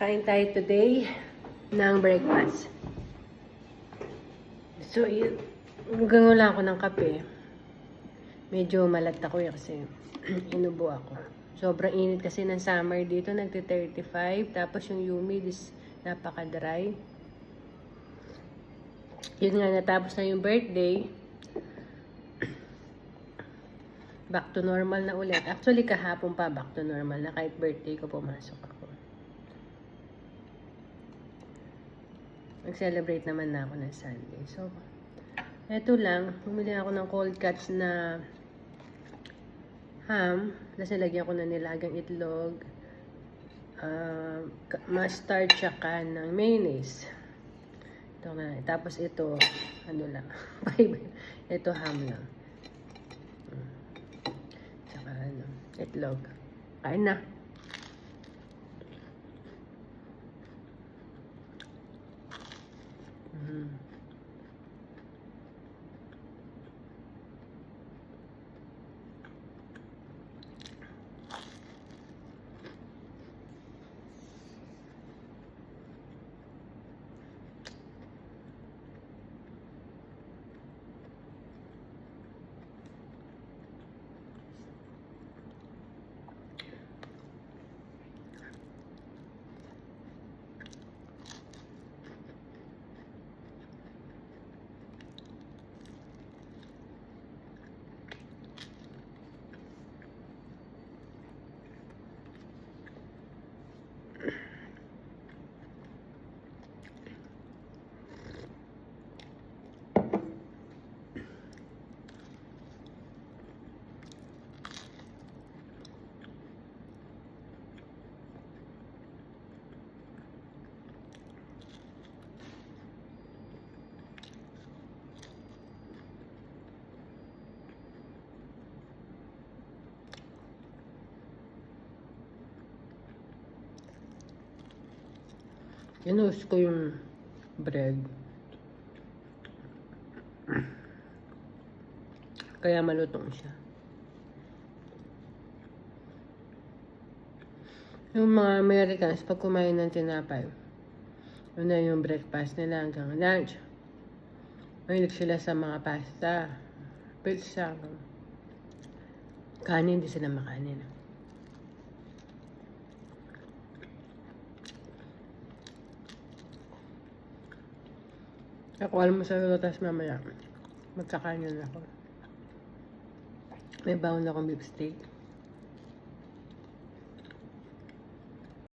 Kain tayo today ng breakfast. So, hanggang wala ako ng kape. Medyo malat ako kasi inubo ako. Sobrang init kasi ng summer dito, nagti-35. Tapos yung humid is napaka-dry. Yun nga, natapos na yung birthday. Back to normal na ulit. Actually, kahapon pa back to normal na kahit birthday ko pumasok ako. Nag-celebrate naman na ako ng Sunday. So, eto lang. Bumili ako ng cold cuts na ham. Kasi lagyan ko na nilagang itlog, mustard, tsaka ng mayonnaise. Ito nga. Tapos ito, ano lang. Ito ham lang. Tsaka ano, itlog. Kain na. Inus ko yung bread. Kaya malutong siya. Yung mga Americans, pag kumain ng tinapay, yun na yung breakfast nila hanggang lunch. Mahilig sila sa mga pasta, pizza, kanin, hindi sila makanin. Ako alam mo sa lutas mamaya, magkakanin ako. May baon akong beef steak.